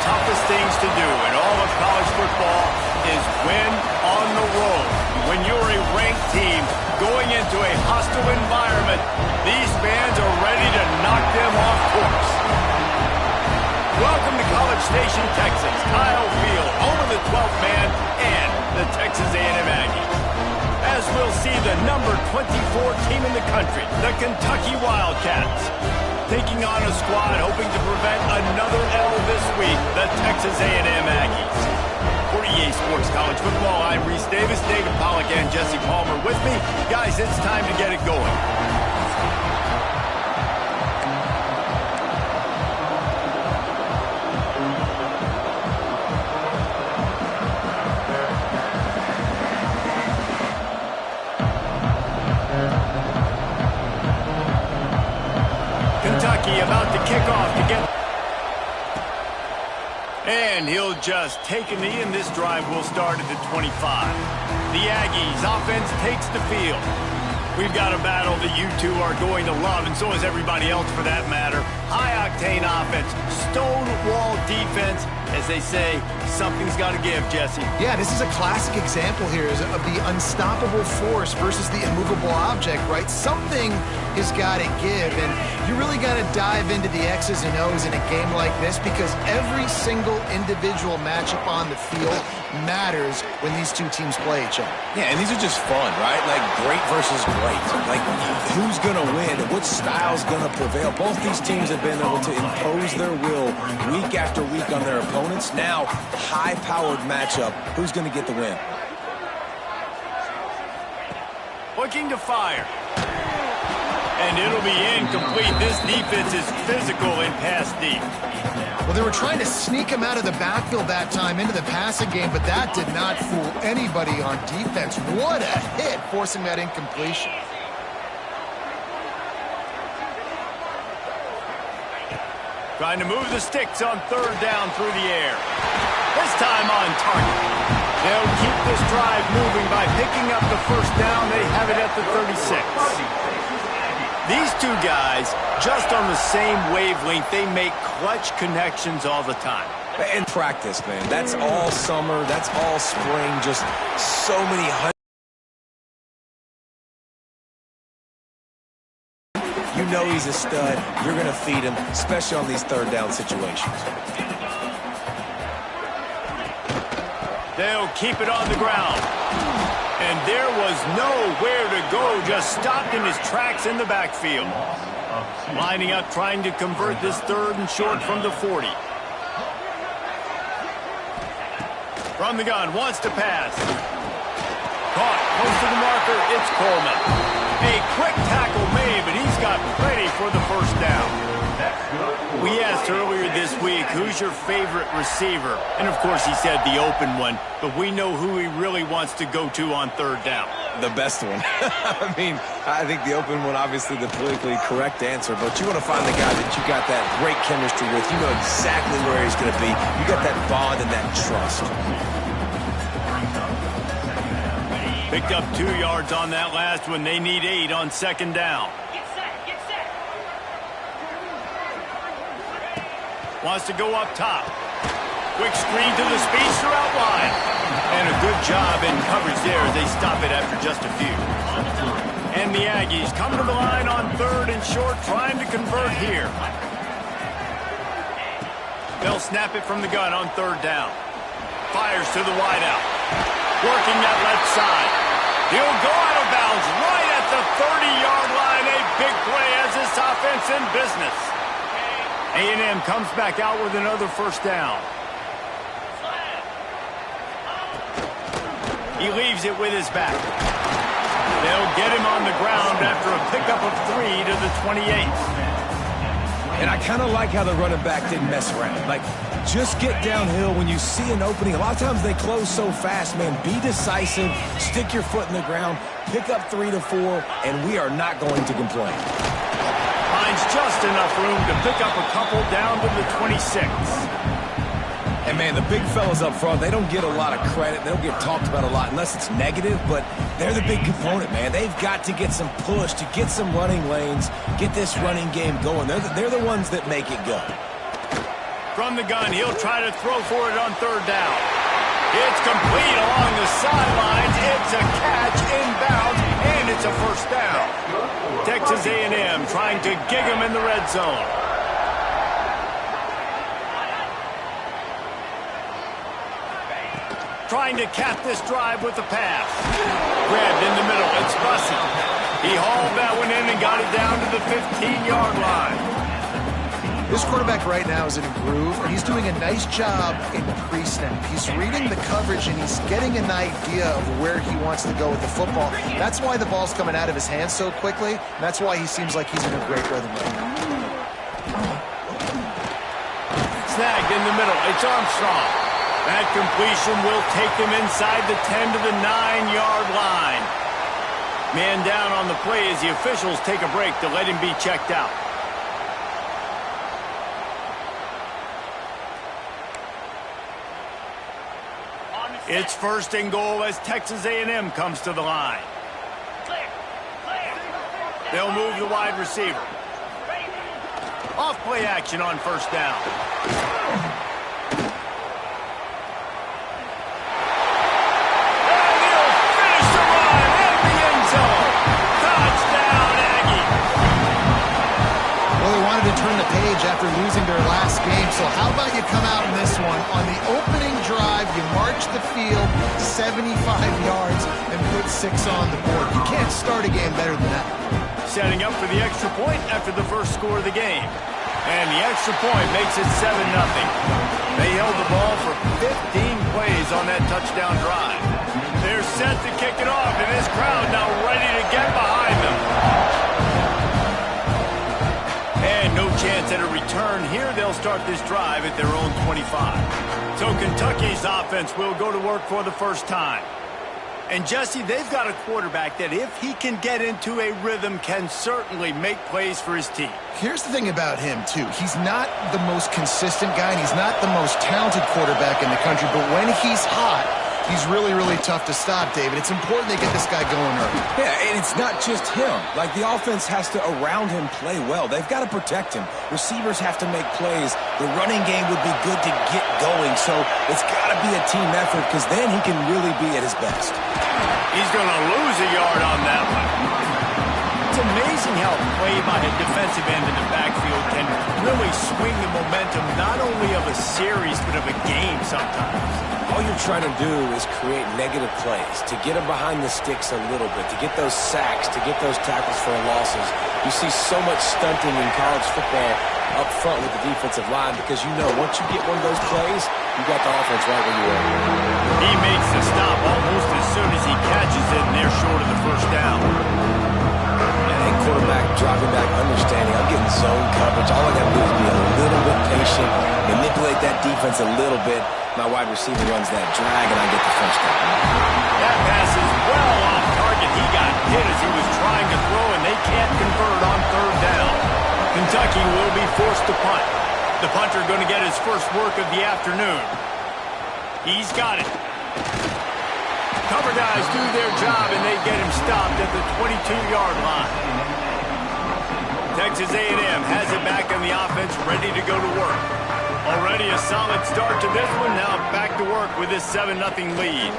toughest things to do in all of college football is win on the road. When you're a ranked team going into a hostile environment, these fans are ready to knock them off course. Welcome to College Station, Texas, Kyle Field, home of the 12th man and the Texas A&M Aggies. As we'll see the number 24 team in the country, the Kentucky Wildcats, taking on a squad hoping to prevent another L this week, the Texas A&M Aggies. For EA Sports College Football, I'm Reese Davis, David Pollack, and Jesse Palmer with me. Guys, it's time to get it going. Kentucky about to kick off to get... And he'll just take a knee, and this drive will start at the 25. The Aggies offense takes the field. We've got a battle that you two are going to love, and so is everybody else for that matter. High-octane offense, stonewall defense. As they say, something's got to give, Jesse. Yeah, this is a classic example here of the unstoppable force versus the immovable object, right? Something has got to give, and you really got to dive into the X's and O's in a game like this because every single individual matchup on the field matters when these two teams play each other. Yeah, and these are just fun, right? Like great versus great. Like who's going to win and what style's going to prevail. Both these teams have been able to impose their will week after week on their opponents. Now, high-powered matchup. Who's going to get the win? Looking to fire. And it'll be incomplete. This defense is physical in pass deep. Well, they were trying to sneak him out of the backfield that time into the passing game, but that did not fool anybody on defense. What a hit, forcing that incompletion. Trying to move the sticks on third down through the air. This time on target. They'll keep this drive moving by picking up the first down. They have it at the 36. These two guys, just on the same wavelength, they make clutch connections all the time. In practice, man. That's all summer. That's all spring. Just so many hundreds. You know he's a stud. You're going to feed him, especially on these third down situations. They'll keep it on the ground. And there was nowhere to go, just stopped in his tracks in the backfield. Lining up, trying to convert this third and short from the 40. From the gun, wants to pass. Caught, close to the marker, it's Coleman. A quick tackle made, but he's got plenty for the first down. We asked earlier this week, who's your favorite receiver? And of course he said the open one, but we know who he really wants to go to on third down. The best one. I mean, I think the open one, obviously the politically correct answer, but you want to find the guy that you got that great chemistry with. You know exactly where he's going to be. You got that bond and that trust. Picked up 2 yards on that last one. They need 8 on second down. Wants to go up top. Quick screen to the speedster out wide. And a good job in coverage there as they stop it after just a few. And the Aggies come to the line on third and short, trying to convert here. They'll snap it from the gun on third down. Fires to the wideout. Working that left side. He'll go out of bounds right at the 30-yard line. A big play as this offense in business. A&M comes back out with another first down. He leaves it with his back. They'll get him on the ground after a pickup of 3 to the 28. And I kind of like how the running back didn't mess around. Like, just get downhill when you see an opening. A lot of times they close so fast, man. Be decisive, stick your foot in the ground, pick up 3 to 4, and we are not going to complain. Finds just enough room to pick up a couple down to the 26. And, man, the big fellas up front, they don't get a lot of credit. They don't get talked about a lot unless it's negative, but they're the big component, man. They've got to get some push, to get some running lanes, get this running game going. They're the ones that make it go. From the gun, he'll try to throw for it on third down. It's complete along the sidelines. It's a catch inbounds, and it's a first down. Texas A&M trying to gig him in the red zone. Trying to cap this drive with the pass. Grabbed in the middle. It's Bussey. He hauled that one in and got it down to the 15-yard line. This quarterback right now is in a groove, and he's doing a nice job in pre-snap. He's reading the coverage, and he's getting an idea of where he wants to go with the football. That's why the ball's coming out of his hands so quickly, and that's why he seems like he's in a great rhythm right now. Snagged in the middle. It's Armstrong. That completion will take him inside the 10 to the 9-yard line. Man down on the play as the officials take a break to let him be checked out. It's first and goal as Texas A&M comes to the line. They'll move the wide receiver. Off play action on first down. And he'll finish the run in the end zone. Touchdown, Aggie. Well, they wanted to turn the page after losing their last game, so how about you come out in this one? On the opening drive, you march the field 75 yards and put 6 on the board. You can't start a game better than that. Setting up for the extra point after the first score of the game. And the extra point makes it 7-0. They held the ball for 15 plays on that touchdown drive. They're set to kick it off, and this crowd now ready to get behind them. And no chance at a return here. They'll start this drive at their own 25. So Kentucky's offense will go to work for the first time. And, Jesse, they've got a quarterback that if he can get into a rhythm can certainly make plays for his team. Here's the thing about him, too. He's not the most consistent guy, and he's not the most talented quarterback in the country, but when he's hot, he's really, really tough to stop, David. It's important they get this guy going early. Yeah, and it's not just him. Like, the offense has to, around him, play well. They've got to protect him. Receivers have to make plays. The running game would be good to get going, so it's got to be a team effort because then he can really be at his best. He's going to lose a yard on that one. It's amazing how play by a defensive end in the backfield can really swing the momentum not only of a series but of a game sometimes. All you're trying to do is create negative plays, to get them behind the sticks a little bit, to get those sacks, to get those tackles for losses. You see so much stunting in college football up front with the defensive line because you know once you get one of those plays, you got the offense right where you are. He makes the stop almost as soon as he catches it, and they're short of the first down. And quarterback, dropping back, understanding, I'm getting zone coverage. All I got to do is be a little bit patient, manipulate that defense a little bit. My wide receiver runs that drag, and I get the first down. That pass is well off target. He got hit as he was trying to throw, and they can't convert on third down. Kentucky will be forced to punt. The punter going to get his first work of the afternoon. He's got it. Cover guys do their job, and they get him stopped at the 22-yard line. Texas A&M has it back on the offense, ready to go to work. Already a solid start to this one. Now back to work with this 7-0 lead.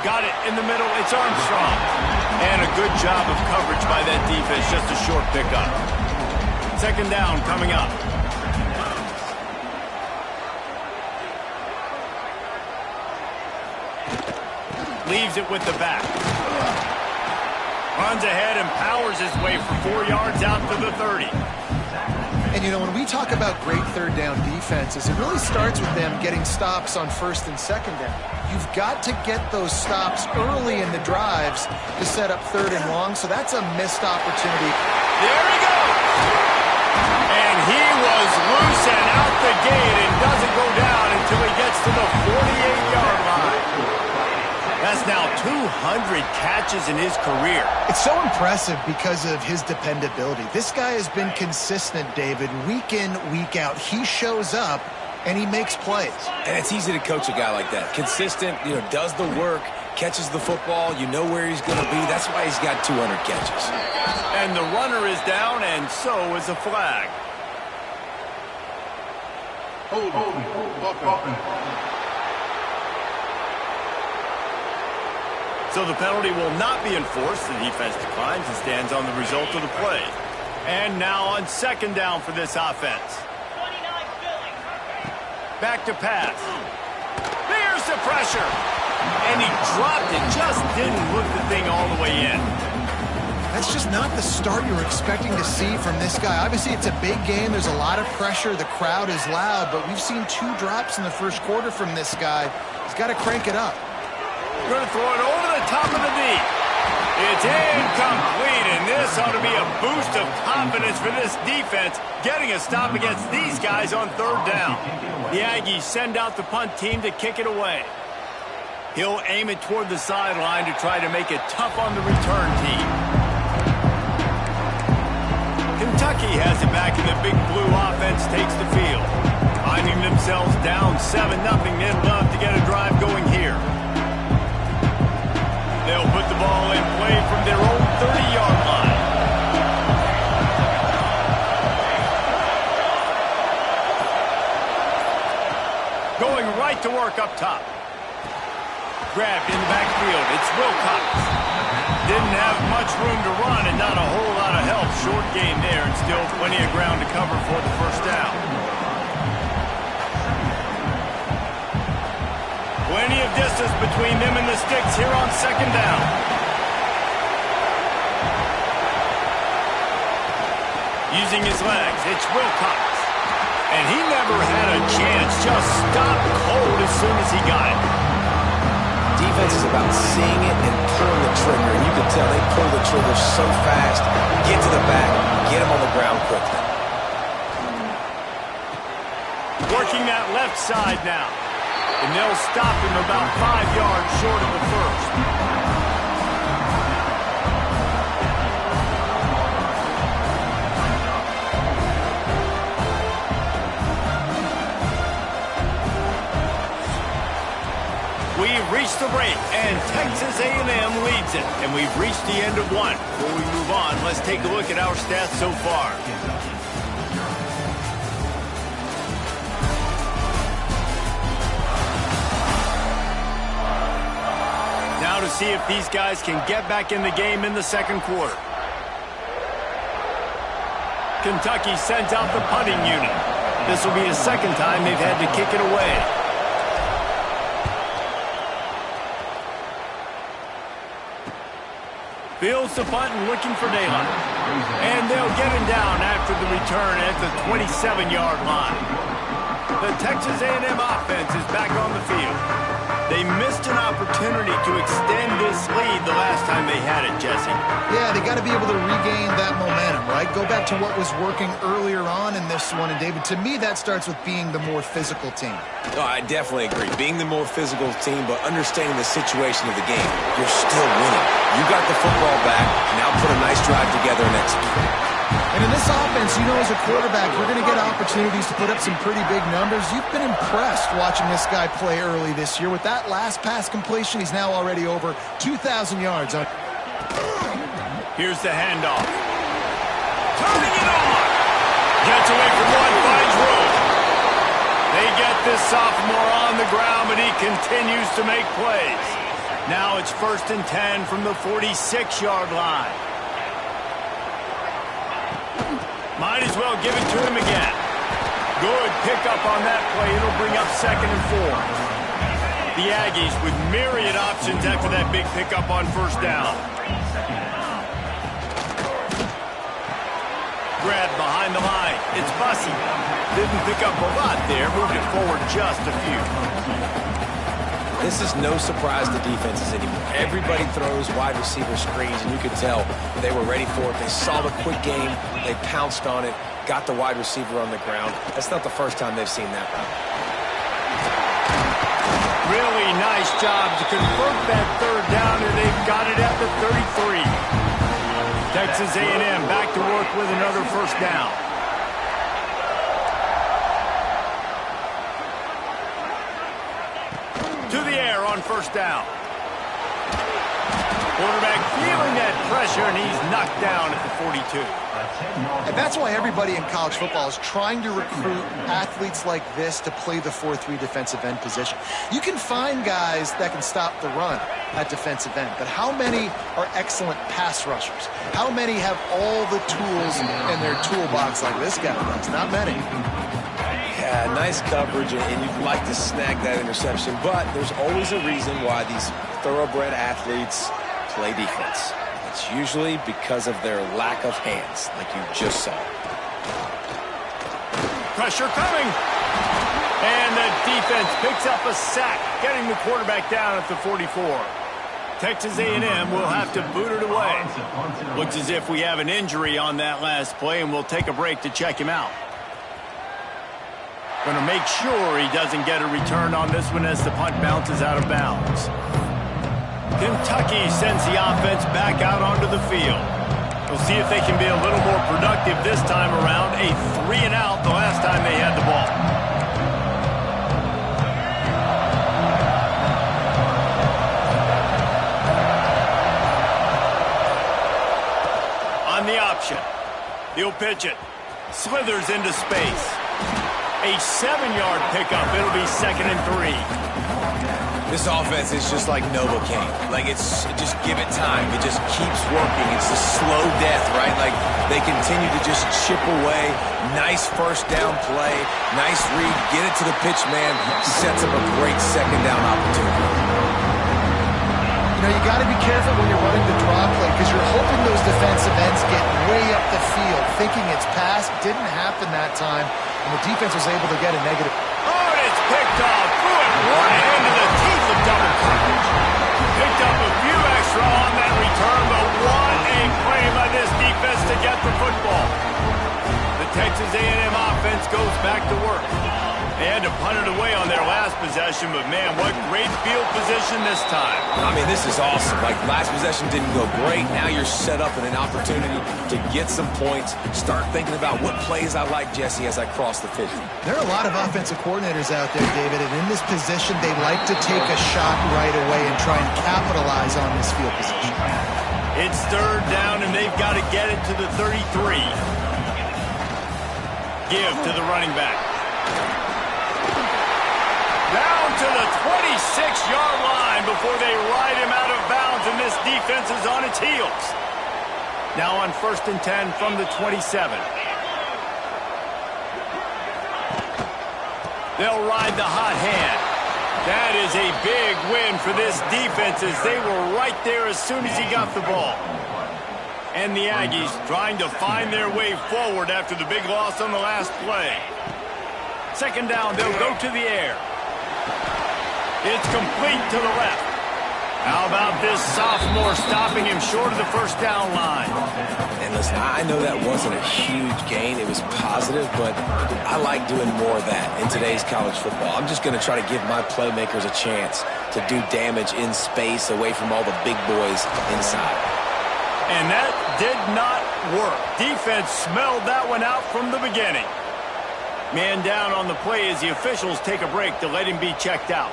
Got it in the middle. It's Armstrong. And a good job of coverage by that defense. Just a short pickup. Second down coming up. Leaves it with the back. Runs ahead and powers his way for 4 yards out to the 30. And, you know, when we talk about great third down defenses, it really starts with them getting stops on first and second down. You've got to get those stops early in the drives to set up third and long, so that's a missed opportunity. There he goes! And he was loose and out the gate and doesn't go down until he gets to the 48-yard line. That's now 200 catches in his career. It's so impressive because of his dependability. This guy has been consistent, David, week in, week out. He shows up, and he makes plays. And it's easy to coach a guy like that. Consistent, does the work, catches the football, you know where he's going to be. That's why he's got 200 catches. And the runner is down, and so is a flag. So the penalty will not be enforced. The defense declines and stands on the result of the play. And now on second down for this offense. Back to pass. There's the pressure. And he dropped it. Just didn't look the thing all the way in. That's just not the start you were expecting to see from this guy. Obviously, it's a big game. There's a lot of pressure. The crowd is loud, but we've seen 2 drops in the first quarter from this guy. He's got to crank it up. Going to throw it over the top of the knee. It's incomplete, and this ought to be a boost of confidence for this defense, getting a stop against these guys on third down. The Aggies send out the punt team to kick it away. He'll aim it toward the sideline to try to make it tough on the return team. Kentucky has it back, and the Big Blue offense takes the field. Finding themselves down 7-0, they'd love to get a drive going here. They'll put the ball in play from their own 30-yard line. Going right to work up top. Grabbed in the backfield. It's Wilcox. Didn't have much room to run and not a whole lot of help. Short gain there and still plenty of ground to cover for the first down. Plenty of distance between them and the sticks here on second down. Using his legs, it's Wilcox. And he never had a chance. Just stopped cold as soon as he got it. Defense is about seeing it and pulling the trigger. And you can tell they pull the trigger so fast, get to the back, get him on the ground quickly. Working that left side now. And they'll stop him about 5 yards short of the first. We've reached the break, and Texas A&M leads it. And we've reached the end of one. Before we move on, let's take a look at our stats so far. Now to see if these guys can get back in the game in the second quarter. Kentucky sends out the punting unit. This will be the second time they've had to kick it away. Fields the punt and looking for daylight. And they'll get him down after the return at the 27-yard line. The Texas A&M offense is back on the field. They missed an opportunity to extend this lead the last time they had it, Jesse. Yeah, they got to be able to regain that momentum, right? Go back to what was working earlier on in this one. And, David, to me, that starts with being the more physical team. Oh, I definitely agree. Being the more physical team, but understanding the situation of the game. You're still winning. You got the football back. Now put a nice drive together and execute. And in this offense, you know, as a quarterback, you're going to get opportunities to put up some pretty big numbers. You've been impressed watching this guy play early this year. With that last pass completion, he's now already over 2,000 yards. Here's the handoff. Turning it on. Gets away from one, finds room. They get this sophomore on the ground, but he continues to make plays. Now it's 1st and 10 from the 46-yard line. Might as well give it to him again. Good pickup on that play. It'll bring up 2nd and 4. The Aggies with myriad options after that big pickup on first down. Grab behind the line. It's Bussey. Didn't pick up a lot there. Moved it forward just a few. This is no surprise to defenses anymore. Everybody throws wide receiver screens, and you could tell they were ready for it. They saw the quick game. They pounced on it, got the wide receiver on the ground. That's not the first time they've seen that. Really nice job to convert that third down, and they've got it at the 33. Texas A&M back to work with another first down. To the air on first down. Quarterback feeling that pressure, and he's knocked down at the 42. And that's why everybody in college football is trying to recruit athletes like this to play the 4-3 defensive end position. You can find guys that can stop the run at defensive end, but how many are excellent pass rushers? How many have all the tools in their toolbox like this guy does? Not many. Yeah, nice coverage, and you'd like to snag that interception, but there's always a reason why these thoroughbred athletes play defense. It's usually because of their lack of hands, like you just saw. Pressure coming. And the defense picks up a sack, getting the quarterback down at the 44. Texas A&M will have to boot it away. Looks as if we have an injury on that last play, and we'll take a break to check him out. Going to make sure he doesn't get a return on this one as the punt bounces out of bounds. Kentucky sends the offense back out onto the field. We'll see if they can be a little more productive this time around. A 3-and-out the last time they had the ball. On the option. He'll pitch it. Slithers into space. A 7-yard pickup. It'll be 2nd and 3. This offense is just like Novocaine. Like, just give it time. It just keeps working. It's a slow death, right? Like, they continue to just chip away. Nice first down play. Nice read. Get it to the pitch man. Sets up a great second down opportunity. You know, you got to be careful when you're running the draw play because you're hoping those defensive ends get way up the field, thinking it's pass. Didn't happen that time, and the defense was able to get a negative. Oh, and it's picked off. Threw it right into the teeth of double coverage. Picked up a few extra on that return, but what a play by this defense to get the football. The Texas A&M offense goes back to work. They had to punt it away on their last possession, but man, what great field position this time. I mean, this is awesome. Like, last possession didn't go great. Now you're set up in an opportunity to get some points. Start thinking about what plays I like, Jesse, as I cross the 50. There are a lot of offensive coordinators out there, David, and in this position, they like to take a shot right away and try and capitalize on this field position. It's 3rd down, and they've got to get it to the 33. Give to the running back. Down to the 26-yard line before they ride him out of bounds, and this defense is on its heels. Now on 1st and 10 from the 27. They'll ride the hot hand. That is a big win for this defense as they were right there as soon as he got the ball. And the Aggies trying to find their way forward after the big loss on the last play. 2nd down, they'll go to the air. It's complete to the left. How about this sophomore stopping him short of the 1st down line? And listen, I know that wasn't a huge gain. It was positive, but I like doing more of that in today's college football. I'm just going to try to give my playmakers a chance to do damage in space away from all the big boys inside. And that did not work. Defense smelled that one out from the beginning. Man down on the play as the officials take a break to let him be checked out.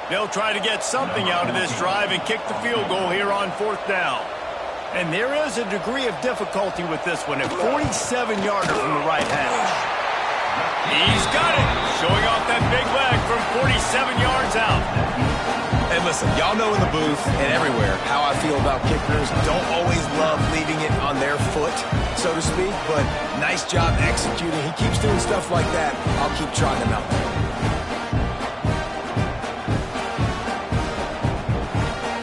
They'll try to get something out of this drive and kick the field goal here on 4th down. And there is a degree of difficulty with this one. A 47-yarder from the right hash. He's got it. Showing off that big leg from 47 yards out. And listen, y'all know in the booth and everywhere how I feel about kickers. Don't always love leaving it on their foot, so to speak, but nice job executing. He keeps doing stuff like that. I'll keep trying him out.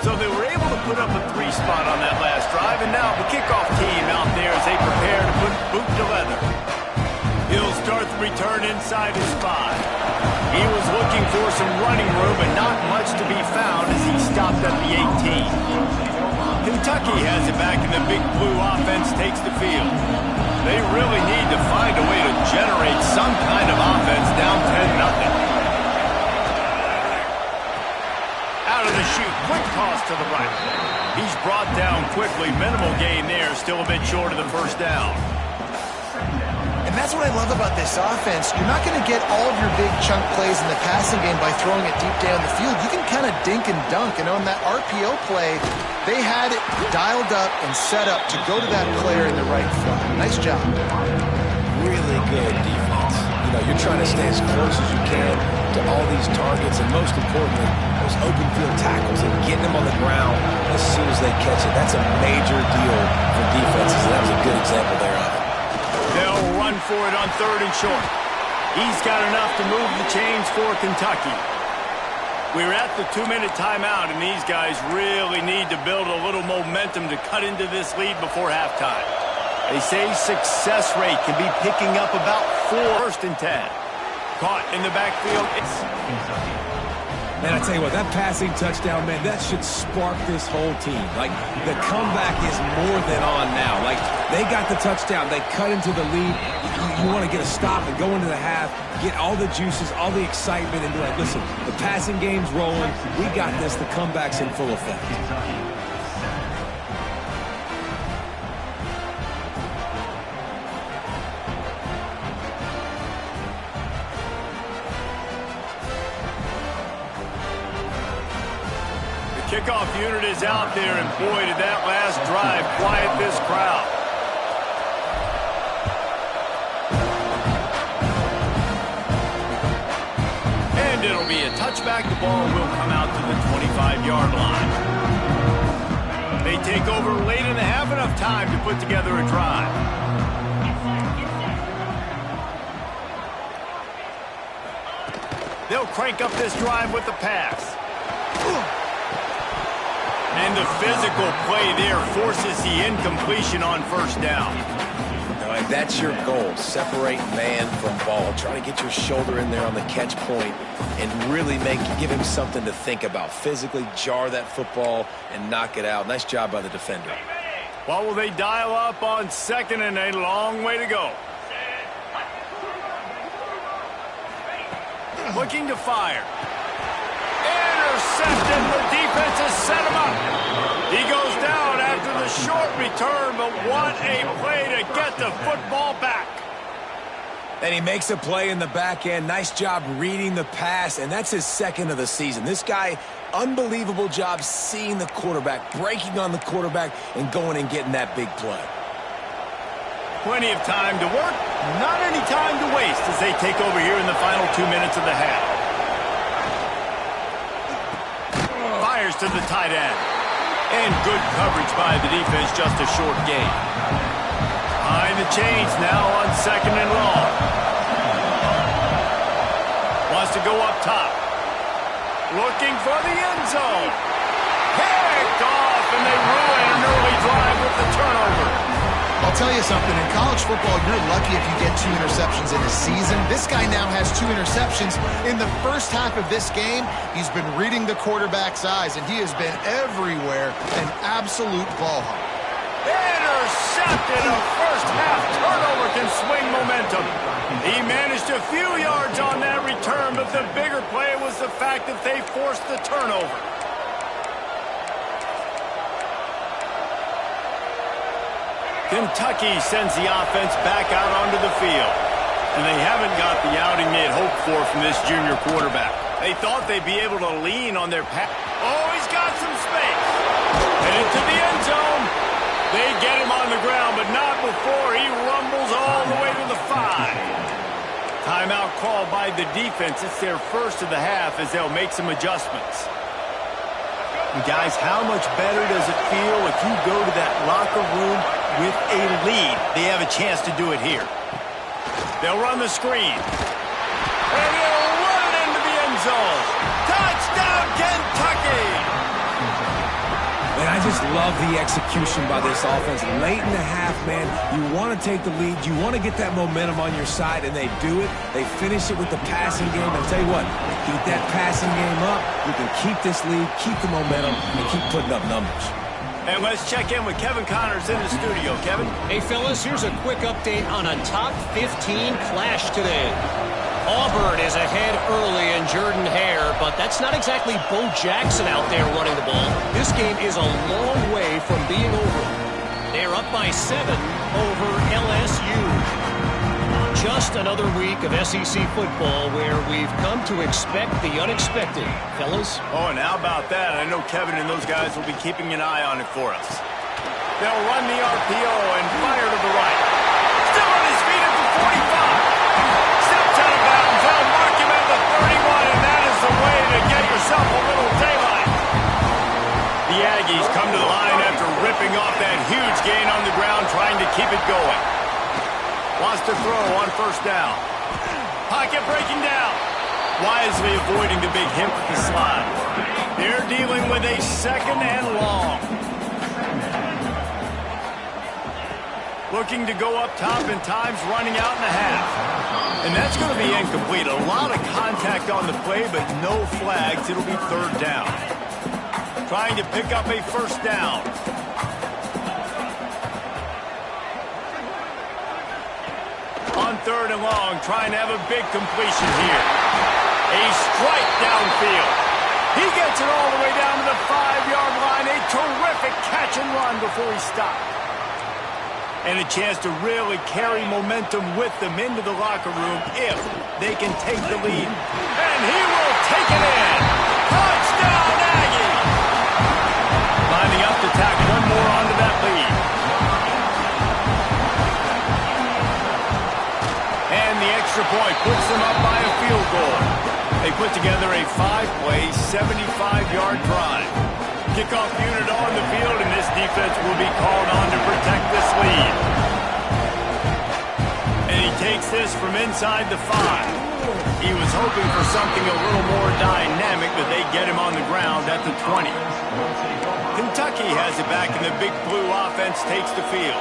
So they were able to put up a 3 spot on that last drive, and now the kickoff team out there as they prepare to put boot to leather. He'll start the return inside his 5. He was looking for some running room, but not much to be found as he stopped at the 18. Kentucky has it back, and the Big Blue offense takes the field. They really need to find a way to generate some kind of offense down 10-0. Out of the chute, quick toss to the right. He's brought down quickly. Minimal gain there, still a bit short of the 1st down. And And that's what I love about this offense. You're not going to get all of your big chunk plays in the passing game by throwing it deep down the field. You can kind of dink and dunk. And on that RPO play, they had it dialed up and set up to go to that player in the right flat. Nice job. Really good defense. You know, you're trying to stay as close as you can to all these targets, and most importantly, those open field tackles and getting them on the ground as soon as they catch it. That's a major deal for defenses, and that was a good example there of it. They'll run for it on 3rd and short. He's got enough to move the chains for Kentucky. We're at the 2-minute timeout, and these guys really need to build a little momentum to cut into this lead before halftime. They say success rate can be picking up about 1st and 10. Caught in the backfield. Man, I tell you what, that passing touchdown, man, that should spark this whole team. Like, the comeback is more than on now. Like, they got the touchdown. They cut into the lead. You want to get a stop and go into the half, get all the juices, all the excitement, and be like, listen, the passing game's rolling. We got this. The comeback's in full effect. Kickoff unit is out there, and boy, did that last drive quiet this crowd. And it'll be a touchback. The ball will come out to the 25-yard line. They take over late in the half, enough time to put together a drive. They'll crank up this drive with the pass. And the physical play there forces the incompletion on 1st down. All right, that's your goal. Separate man from ball. Try to get your shoulder in there on the catch point and really give him something to think about. Physically jar that football and knock it out. Nice job by the defender. What will they dial up on 2nd and a long way to go? Looking to fire. Intercepted. The defense has set him up. He goes down after the short return, but what a play to get the football back. And he makes a play in the back end. Nice job reading the pass, and that's his 2nd of the season. This guy, unbelievable job seeing the quarterback, breaking on the quarterback, and going and getting that big play. Plenty of time to work, not any time to waste as they take over here in the final 2 minutes of the half. Fires to the tight end. And good coverage by the defense, just a short gain. Behind the chains now on 2nd and long. Wants to go up top. Looking for the end zone. Picked off, and they ruin an early drive with the turnover. I'll tell you something, in college football, you're lucky if you get 2 interceptions in a season. This guy now has 2 interceptions. In the first half of this game, he's been reading the quarterback's eyes, and he has been everywhere, an absolute ball hawk. Intercepted. A first half turnover can swing momentum. He managed a few yards on that return, but the bigger play was the fact that they forced the turnover. Kentucky sends the offense back out onto the field. And they haven't got the outing they had hoped for from this junior quarterback. They thought they'd be able to lean on their pass. Oh, he's got some space. And into the end zone. They get him on the ground, but not before he rumbles all the way to the 5. Timeout called by the defense. It's their first of the half as they'll make some adjustments. And guys, how much better does it feel if you go to that locker room with a lead? They have a chance to do it here. They'll run the screen. And he'll run it into the end zone. Touchdown, Kentucky! Man, I just love the execution by this offense. Late in the half, man, you want to take the lead. You want to get that momentum on your side, and they do it. They finish it with the passing game. I'll tell you what, keep that passing game up. You can keep this lead, keep the momentum, and keep putting up numbers. And let's check in with Kevin Connors in the studio. Kevin? Hey, fellas, here's a quick update on a top 15 clash today. Auburn is ahead early in Jordan Hare, but that's not exactly Bo Jackson out there running the ball. This game is a long way from being over. They're up by 7 over LSU. just another week of SEC football where we've come to expect the unexpected. Fellas? Oh, and how about that? I know Kevin and those guys will be keeping an eye on it for us. They'll run the RPO and fire to the right. Still on his feet at the 45. Steps out of bounds. They'll mark him at the 31, and that is the way to get yourself a little daylight. The Aggies come to the line after ripping off that huge gain on the ground, trying to keep it going. Wants to throw on first down. Pocket breaking down. Wisely avoiding the big hit with the slide. They're dealing with a second and long. Looking to go up top, and time's running out in the half. And that's going to be incomplete. A lot of contact on the play, but no flags. It'll be third down. Trying to pick up a first down. On third and long, trying to have a big completion here. A strike downfield. He gets it all the way down to the 5-yard line. A terrific catch and run before he stopped. And a chance to really carry momentum with them into the locker room if they can take the lead. And he will take it in. Touchdown, Aggie! Lining up to tack one more onto that lead. And the extra point puts them up by a field goal. They put together a 5-play, 75-yard drive. Kickoff unit on the field, and this defense will be called on to protect this lead. And he takes this from inside the 5. He was hoping for something a little more dynamic, but they get him on the ground at the 20. Kentucky has it back, and the big blue offense takes the field.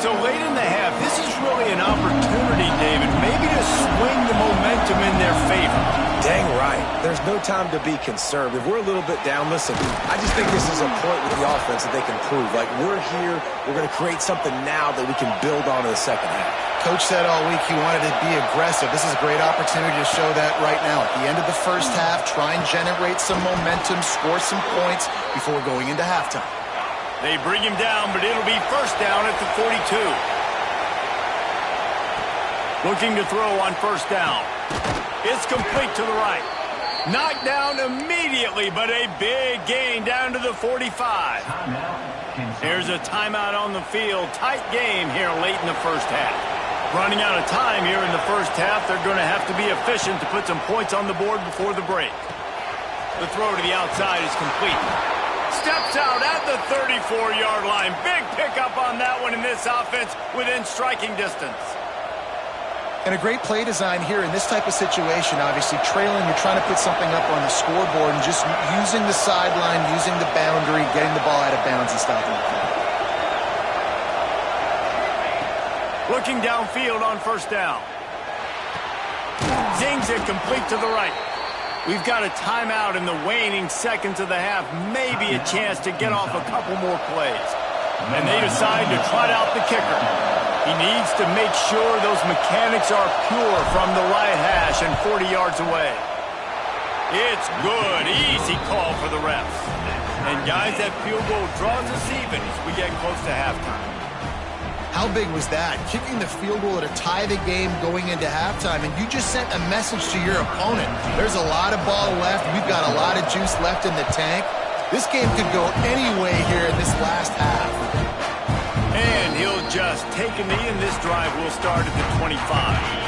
So late in the half, this is really an opportunity, David, maybe to swing the momentum in their favor. Dang right. There's no time to be concerned. If we're a little bit down, listen, I just think this is a point with the offense that they can prove. Like, we're here, we're going to create something now that we can build on in the second half. Coach said all week he wanted to be aggressive. This is a great opportunity to show that right now. At the end of the first half, try and generate some momentum, score some points before going into halftime. They bring him down, but it'll be first down at the 42. Looking to throw on first down. It's complete to the right. Knocked down immediately, but a big gain down to the 45. There's a timeout on the field. Tight game here late in the first half. Running out of time here in the first half. They're going to have to be efficient to put some points on the board before the break. The throw to the outside is complete. Steps out at the 34-yard line. Big pickup on that one, in this offense within striking distance. And a great play design here in this type of situation. Obviously, trailing, you're trying to put something up on the scoreboard, and just using the sideline, using the boundary, getting the ball out of bounds and stopping the play. Looking downfield on first down. Zings it complete to the right. We've got a timeout in the waning seconds of the half. Maybe a chance to get off a couple more plays. And they decide to trot out the kicker. He needs to make sure those mechanics are pure from the right hash and 40 yards away. It's good. Easy call for the refs. And guys, that field goal draws us even as we get close to halftime. How big was that? Kicking the field goal to tie the game going into halftime, and you just sent a message to your opponent. There's a lot of ball left. We've got a lot of juice left in the tank. This game could go any way here in this last half. And he'll just take a knee, and this drive will start at the 25.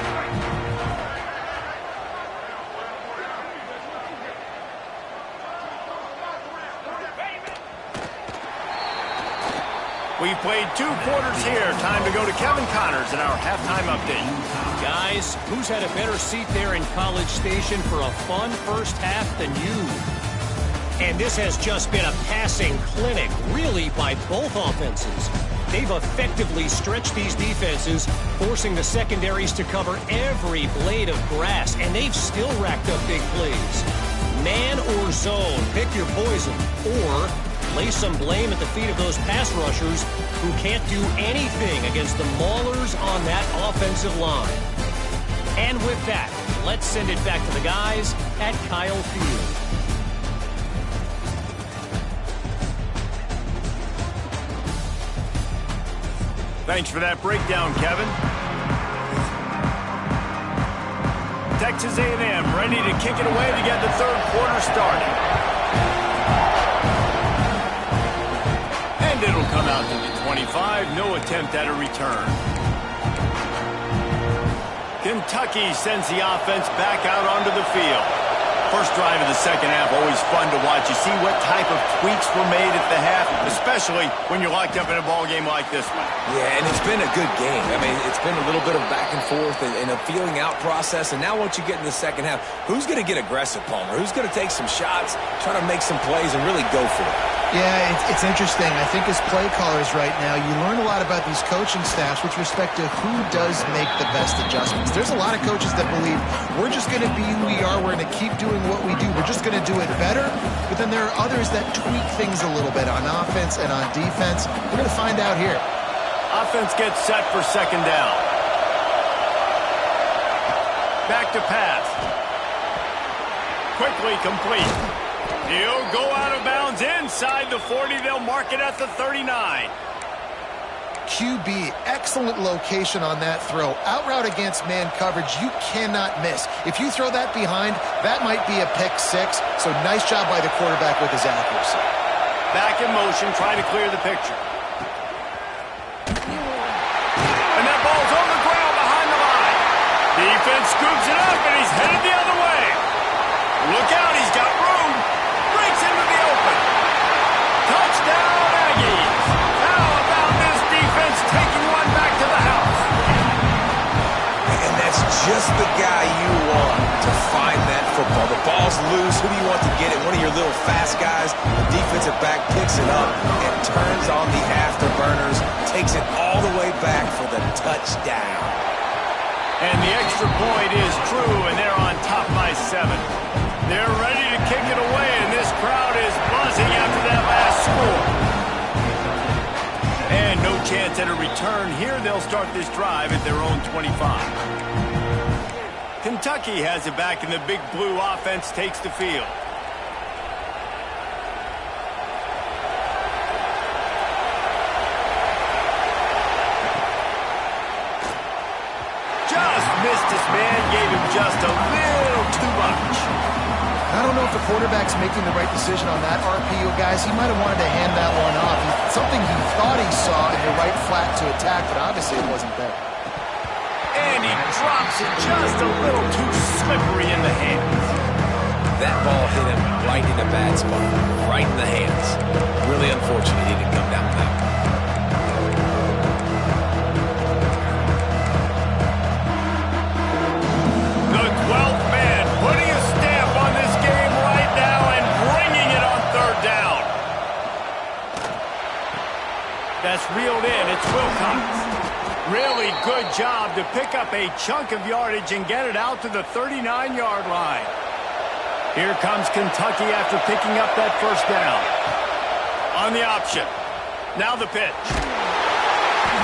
We played 2 quarters here. Time to go to Kevin Connors in our halftime update. Guys, who's had a better seat there in College Station for a fun first half than you? And this has just been a passing clinic, really, by both offenses. They've effectively stretched these defenses, forcing the secondaries to cover every blade of grass, and they've still racked up big plays. Man or zone, pick your poison, or lay some blame at the feet of those pass rushers who can't do anything against the maulers on that offensive line. And with that, let's send it back to the guys at Kyle Field. Thanks for that breakdown, Kevin. Texas A&M ready to kick it away to get the third quarter started. And it'll come out to the 25. No attempt at a return. Kentucky sends the offense back out onto the field. First drive of the second half, always fun to watch. You see what type of tweaks were made at the half, especially when you're locked up in a ball game like this one. Yeah, and it's been a good game. I mean, it's been a little bit of back and forth and a feeling out process. And now once you get in the second half, who's going to get aggressive, Palmer? Who's going to take some shots, try to make some plays, and really go for it? Yeah, it's interesting. I think as play callers right now, you learn a lot about these coaching staffs with respect to who does make the best adjustments. There's a lot of coaches that believe we're just going to be who we are. We're going to keep doing what we do. We're just going to do it better. But then there are others that tweak things a little bit on offense and on defense. We're going to find out here. Offense gets set for second down. Back to pass. Quickly complete. He'll go out of bounds inside the 40. They'll mark it at the 39. QB, excellent location on that throw. Out route against man coverage, you cannot miss. If you throw that behind, that might be a pick six. So nice job by the quarterback with his accuracy. Back in motion, trying to clear the picture. And that ball's on the ground behind the line. Defense scoops it up, and he's headed the other way. Look out, he's got room. Breaks into the open. Touchdown, Aggies. How about this defense taking one back to the house? And that's just the guy you want to find that football. The ball's loose. Who do you want to get it? One of your little fast guys. The defensive back picks it up and turns on the afterburners. Takes it all the way back for the touchdown. And the extra point is true, and they're on top by 7. They're ready to kick it away, and this crowd is buzzing after that last score. And no chance at a return here. They'll start this drive at their own 25. Kentucky has it back, and the big blue offense takes the field. Just missed his man, gave him just a little too much. I don't know if the quarterback's making the right decision on that RPO, guys. He might have wanted to hand that one off. Something he thought he saw in the right flat to attack, but obviously it wasn't there. And he drops it just a little too slippery in the hands. That ball hit him right in a bad spot, right in the hands. Really unfortunate he didn't come down with that. The 12th man putting a stamp on this game right now and bringing it on third down. That's reeled in. It's Wilcox. Really good job to pick up a chunk of yardage and get it out to the 39-yard line. Here comes Kentucky after picking up that first down. On the option. Now the pitch.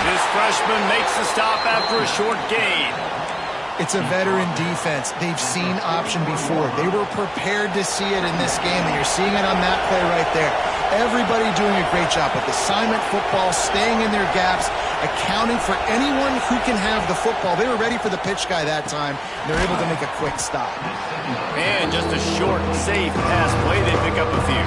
This freshman makes the stop after a short gain. It's a veteran defense. They've seen option before. They were prepared to see it in this game, and you're seeing it on that play right there. Everybody doing a great job with assignment football, staying in their gaps, accounting for anyone who can have the football. They were ready for the pitch guy that time, and they're able to make a quick stop. And just a short, safe pass play. They pick up a few.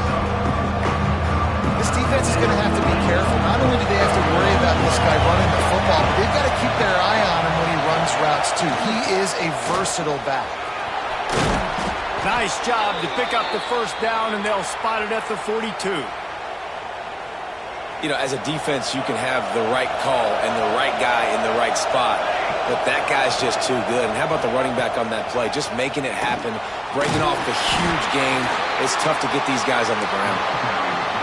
This defense is going to have to be careful. Not only do they have to worry about this guy running the football, but they've got to keep their eye on him when he runs routes, too. He is a versatile back. Nice job to pick up the first down, and they'll spot it at the 42. You know, as a defense, you can have the right call and the right guy in the right spot, but that guy's just too good. And how about the running back on that play? Just making it happen, breaking off the huge game. It's tough to get these guys on the ground.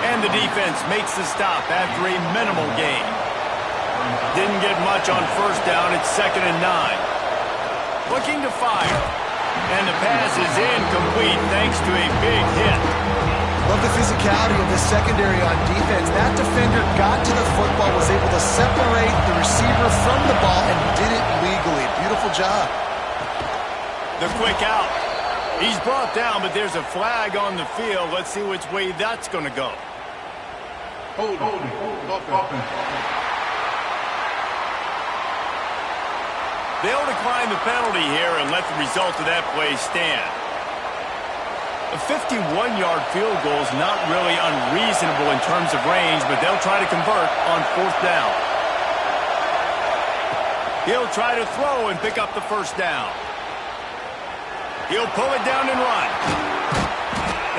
And the defense makes the stop after a minimal gain. Didn't get much on first down. It's 2nd and 9. Looking to fire. And the pass is incomplete thanks to a big hit. Love the physicality of the secondary on defense. That defender got to the football, was able to separate the receiver from the ball, and did it legally. Beautiful job. The quick out. He's brought down, but there's a flag on the field. Let's see which way that's going to go. They'll decline the penalty here and let the result of that play stand. A 51-yard field goal is not really unreasonable in terms of range, but they'll try to convert on 4th down. He'll try to throw and pick up the 1st down. He'll pull it down and run.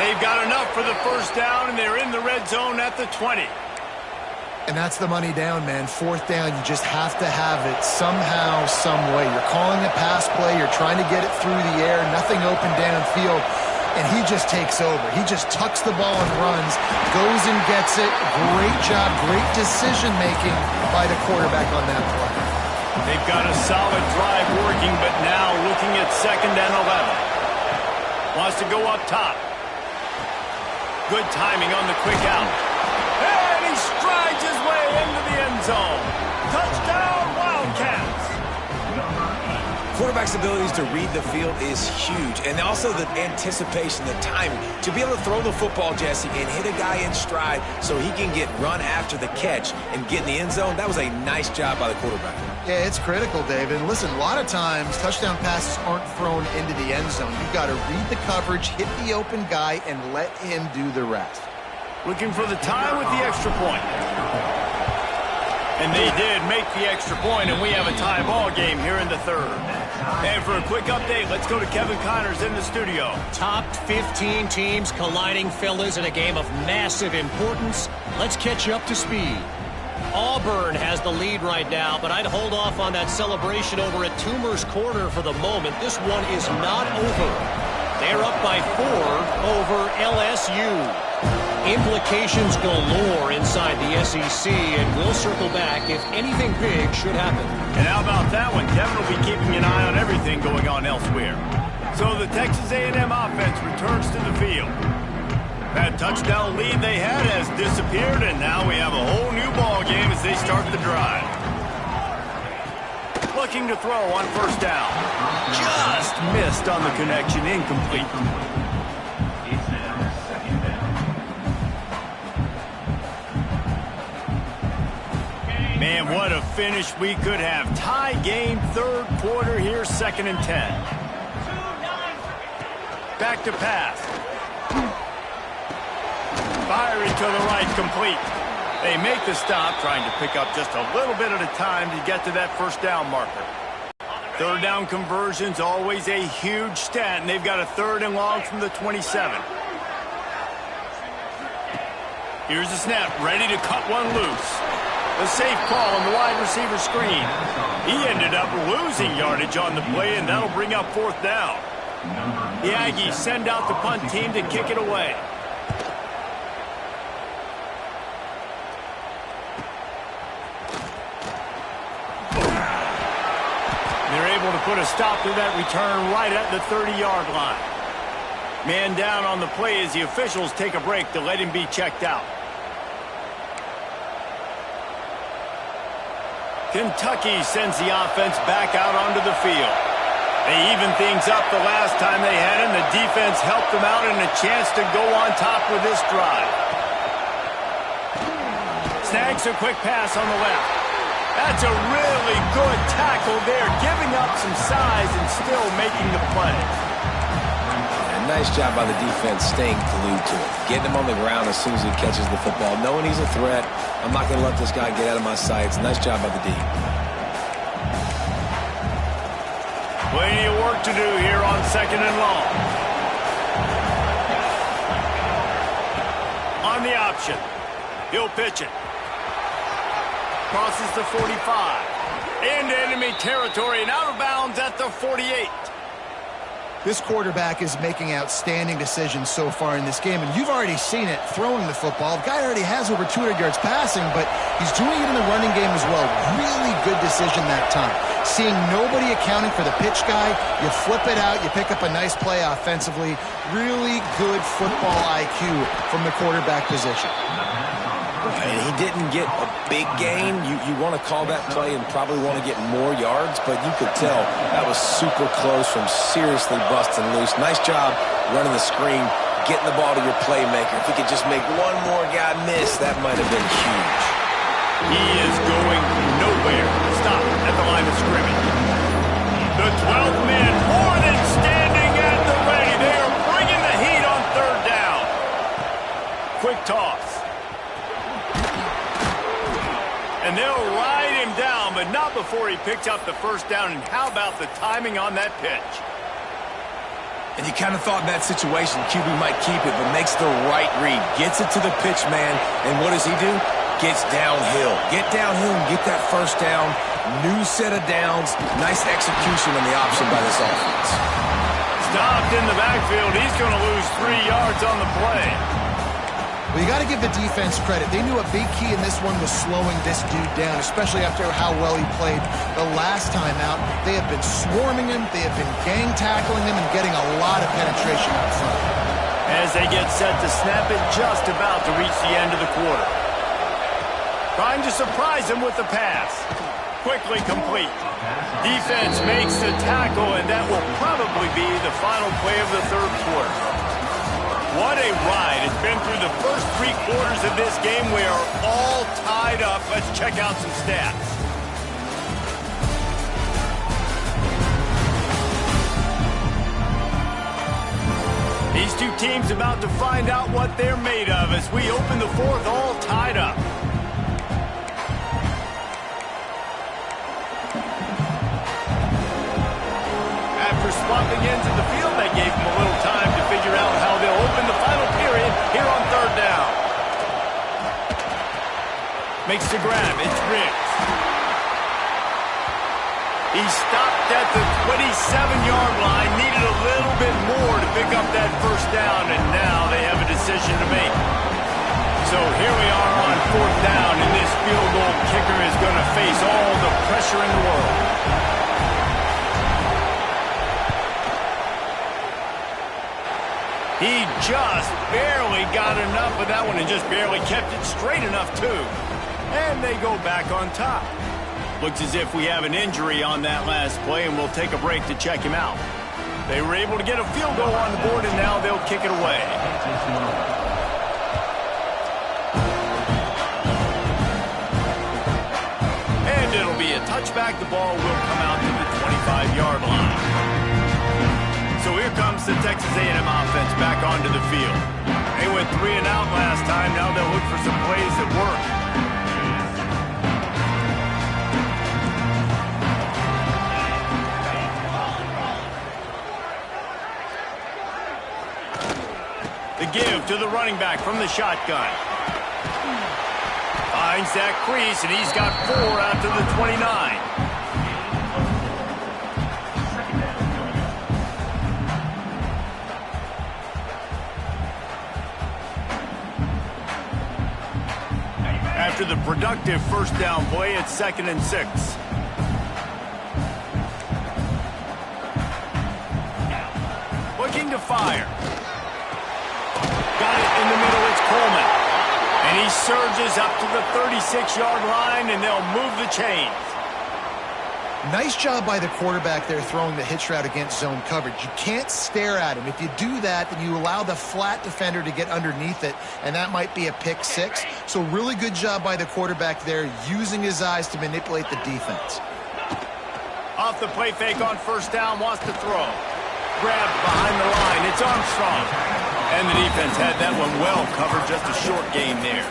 They've got enough for the 1st down, and they're in the red zone at the 20. And that's the money down, man. 4th down, you just have to have it somehow, some way. You're calling a pass play. You're trying to get it through the air. Nothing open downfield. And he just takes over. He just tucks the ball and runs, goes and gets it. Great job, great decision-making by the quarterback on that play. They've got a solid drive working, but now looking at 2nd and 11. Wants to go up top. Good timing on the quick out. And he strides his way into the end zone. Touchdown, Wildcats! Quarterback's abilities to read the field is huge, and also the anticipation, the timing. To be able to throw the football, Jesse, and hit a guy in stride so he can get run after the catch and get in the end zone, that was a nice job by the quarterback. Yeah, it's critical, David. And listen, a lot of times touchdown passes aren't thrown into the end zone. You've got to read the coverage, hit the open guy, and let him do the rest. Looking for the tie with the extra point. And they did make the extra point, and we have a tie ball game here in the 3rd. And for a quick update, let's go to Kevin Connors in the studio. Top 15 teams colliding, fellas, in a game of massive importance. Let's catch you up to speed. Auburn has the lead right now, but I'd hold off on that celebration over at Toomer's Corner for the moment. This one is not over. They're up by 4 over LSU. Implications galore inside the SEC, and we'll circle back if anything big should happen. And how about that one? Kevin will be keeping an eye on everything going on elsewhere. So the Texas A&M offense returns to the field. That touchdown lead they had has disappeared, and now we have a whole new ball game as they start the drive. Looking to throw on 1st down. Just missed on the connection, incomplete. Man, what a finish we could have. Tie game, 3rd quarter here, 2nd and 10. Back to pass. Firing to the right, complete. They make the stop, trying to pick up just a little bit at a time to get to that 1st down marker. 3rd down conversion's always a huge stat, and they've got a 3rd and long from the 27. Here's the snap, ready to cut one loose. A safe call on the wide receiver screen. He ended up losing yardage on the play, and that'll bring up 4th down. The Aggies send out the punt team to kick it away. They're able to put a stop to that return right at the 30-yard line. Man down on the play as the officials take a break to let him be checked out. Kentucky sends the offense back out onto the field. They evened things up the last time they had him. The defense helped them out and a chance to go on top with this drive. Snags a quick pass on the left. That's a really good tackle there, giving up some size and still making the play. Nice job by the defense staying glued to it. Getting him on the ground as soon as he catches the football. Knowing he's a threat, I'm not going to let this guy get out of my sights. Nice job by the D. Plenty of work to do here on 2nd and long. On the option. He'll pitch it. Crosses the 45. Into enemy territory and out of bounds at the 48. This quarterback is making outstanding decisions so far in this game, and you've already seen it throwing the football. The guy already has over 200 yards passing, but he's doing it in the running game as well. Really good decision that time. Seeing nobody accounting for the pitch guy, you flip it out, you pick up a nice play offensively. Really good football IQ from the quarterback position. And he didn't get a big gain. You want to call that play and probably want to get more yards, but you could tell that was super close from seriously busting loose. Nice job running the screen, getting the ball to your playmaker. If he could just make one more guy miss, that might have been huge. He is going nowhere. Stop at the line of scrimmage. The 12th man more than standing at the ready. They are bringing the heat on third down. Quick toss. And they'll ride him down, but not before he picks up the first down. And how about the timing on that pitch? And you kind of thought in that situation QB might keep it, but makes the right read. Gets it to the pitch man, and what does he do? Gets downhill. Get downhill and get that first down. New set of downs. Nice execution on the option by this offense. Stopped in the backfield. He's going to lose 3 yards on the play. Well, you got to give the defense credit. They knew a big key in this one was slowing this dude down, especially after how well he played the last time out. They have been swarming him. They have been gang tackling him and getting a lot of penetration out front. As they get set to snap it, just about to reach the end of the quarter. Trying to surprise him with the pass. Quickly complete. Defense makes the tackle, and that will probably be the final play of the third quarter. What a ride. It's been through the first 3 quarters of this game. We are all tied up. Let's check out some stats. These two teams about to find out what they're made of as we open the fourth all tied up. After swapping into the field, that gave them a little time to figure out how they'll open the final period here on third down. Makes the grab. It's Riggs. He stopped at the 27-yard line, needed a little bit more to pick up that first down, and now they have a decision to make. So here we are on fourth down, and this field goal kicker is going to face all the pressure in the world. He just barely got enough of that one and just barely kept it straight enough, too. And they go back on top. Looks as if we have an injury on that last play, and we'll take a break to check him out. They were able to get a field goal on the board, and now they'll kick it away. And it'll be a touchback. The ball will come out to the 25-yard line. So here comes the Texas A&M offense back onto the field. They went 3 and out last time. Now they'll look for some plays that work. The give to the running back from the shotgun. Finds that crease, and he's got 4 out to the 29. After the productive first down play, it's 2nd and 6. Looking to fire. Got it in the middle, it's Coleman. And he surges up to the 36-yard line, and they'll move the chains. Nice job by the quarterback there throwing the hitch route against zone coverage. You can't stare at him. If you do that, then you allow the flat defender to get underneath it, and that might be a pick 6. So really good job by the quarterback there, using his eyes to manipulate the defense. Off the play fake on first down, wants to throw. Grabbed behind the line, it's Armstrong. And the defense had that one well covered, just a short gain there.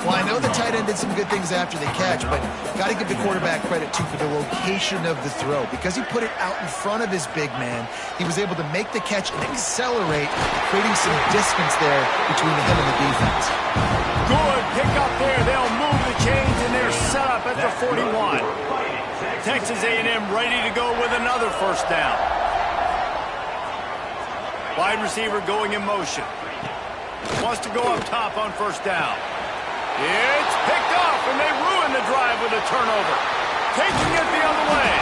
Well, I know the tight end did some good things after the catch, but got to give the quarterback credit, too, for the location of the throw. Because he put it out in front of his big man, he was able to make the catch and accelerate, creating some distance there between him and the defense. Good pick up there. They'll move the chains, and they're set up at the 41. Texas A&M ready to go with another first down. Wide receiver going in motion. Wants to go up top on first down. It's picked off, and they ruin the drive with a turnover. Taking it the other way.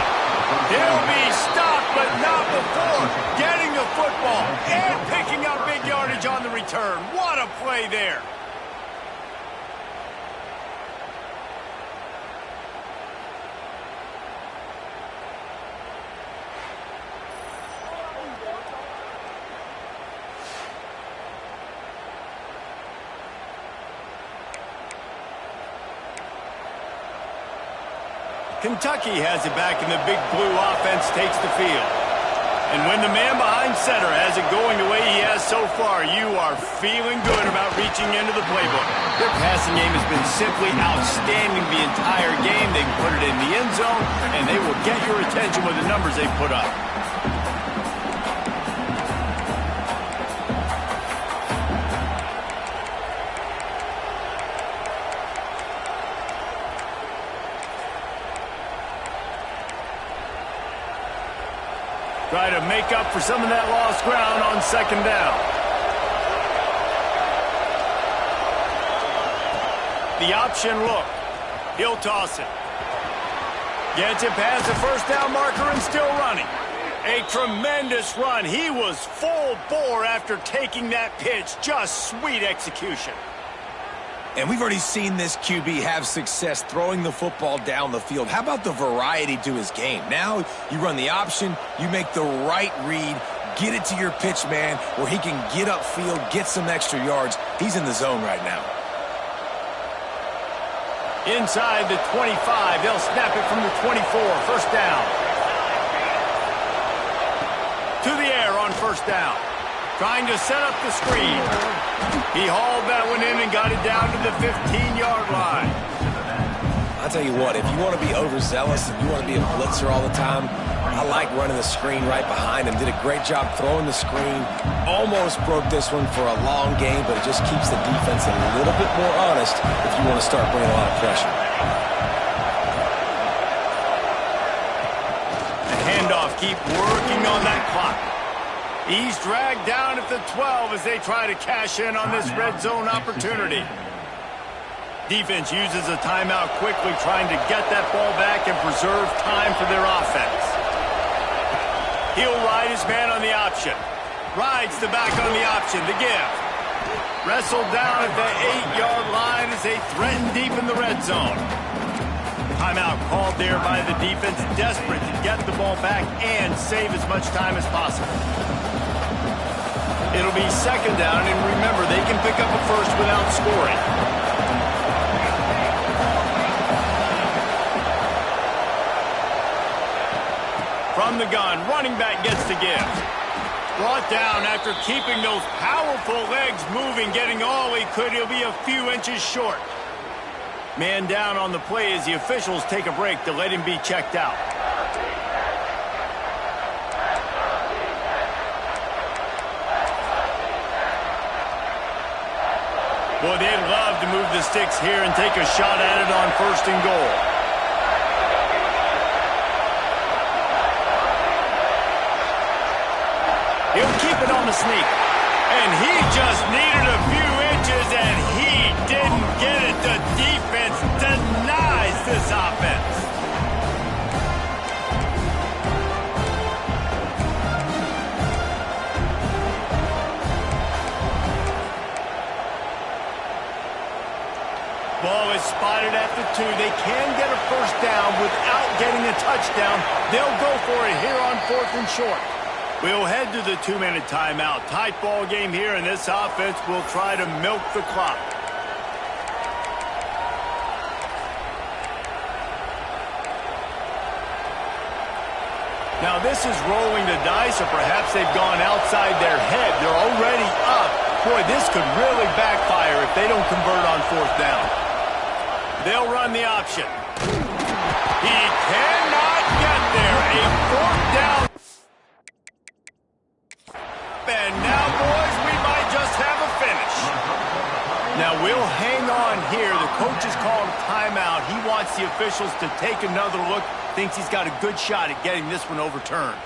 They'll be stopped, but not before getting the football and picking up big yardage on the return. What a play there. Kentucky has it back, and the big blue offense takes the field. And when the man behind center has it going the way he has so far, you are feeling good about reaching into the playbook. Their passing game has been simply outstanding the entire game. They can put it in the end zone, and they will get your attention with the numbers they put up. Try to make up for some of that lost ground on second down. The option look. He'll toss it. Gets it past the first down marker and still running. A tremendous run. He was full bore after taking that pitch. Just sweet execution. And we've already seen this QB have success throwing the football down the field. How about the variety to his game? Now you run the option, you make the right read, get it to your pitch man where he can get upfield, get some extra yards. He's in the zone right now. Inside the 25, they'll snap it from the 24. First down. To the air on first down. Trying to set up the screen. He hauled that one in and got it down to the 15-yard line. I'll tell you what, if you want to be overzealous and you want to be a blitzer all the time, I like running the screen right behind him. Did a great job throwing the screen. Almost broke this one for a long game, but it just keeps the defense a little bit more honest if you want to start bringing a lot of pressure. The handoff, keep working on that clock. He's dragged down at the 12 as they try to cash in on this red zone opportunity. Defense uses a timeout quickly, trying to get that ball back and preserve time for their offense. He'll ride his man on the option. Rides the back on the option to give. Wrestled down at the 8-yard line as they threaten deep in the red zone. Timeout called there by the defense, desperate to get the ball back and save as much time as possible. It'll be second down, and remember, they can pick up a first without scoring. From the gun, running back gets to give. Brought down after keeping those powerful legs moving, getting all he could. He'll be a few inches short. Man down on the play as the officials take a break to let him be checked out. Boy, they'd love to move the sticks here and take a shot at it on first and goal. He'll keep it on the sneak. And he just needed a few inches, and he didn't get it. The defense denies this offense. Ball is spotted at the 2. They can get a first down without getting a touchdown. They'll go for it here on fourth and short. We'll head to the 2-minute timeout. Tight ball game here, and this offense will try to milk the clock. Now this is rolling the dice, or perhaps they've gone outside their head. They're already up. Boy, this could really backfire if they don't convert on fourth down. They'll run the option. He cannot get there. A fourth down. And now, boys, we might just have a finish. Now, we'll hang on here. The coach has called a timeout. He wants the officials to take another look. Thinks he's got a good shot at getting this one overturned.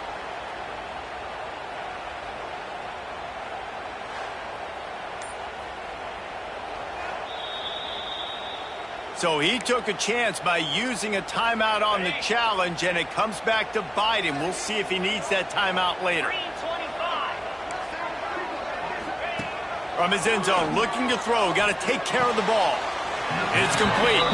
So he took a chance by using a timeout on the challenge, and it comes back to bite him. We'll see if he needs that timeout later. From his end zone, looking to throw. Got to take care of the ball. It's complete.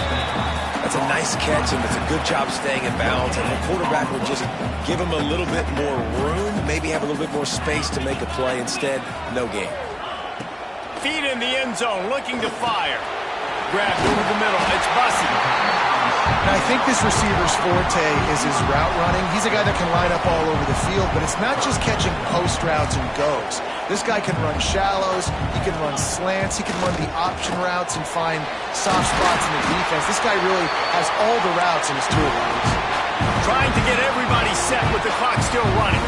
That's a nice catch, and it's a good job staying in bounds. And the quarterback would just give him a little bit more room, maybe have a little bit more space to make a play. Instead, no gain. Feet in the end zone, looking to fire. Grabbed over the middle. It's Bussey. Now, I think this receiver's forte is his route running. He's a guy that can line up all over the field, but it's not just catching post routes and goes. This guy can run shallows, he can run slants, he can run the option routes and find soft spots in the defense. This guy really has all the routes in his toolbox. Trying to get everybody set with the clock still running.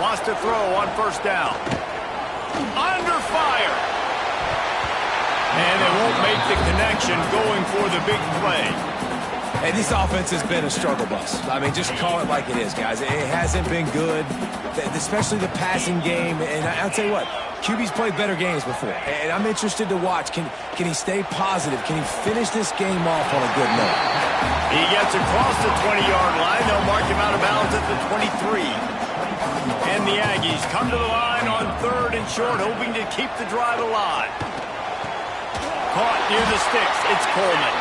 Wants to throw on first down. Under fire. And they won't make the connection going for the big play. Hey, this offense has been a struggle bus. I mean, just call it like it is, guys. It hasn't been good, especially the passing game. And I'll tell you what, QB's played better games before. And I'm interested to watch. Can he stay positive? Can he finish this game off on a good note? He gets across the 20-yard line. They'll mark him out of bounds at the 23. And the Aggies come to the line on 3rd and short, hoping to keep the drive alive. Caught near the sticks. It's Coleman.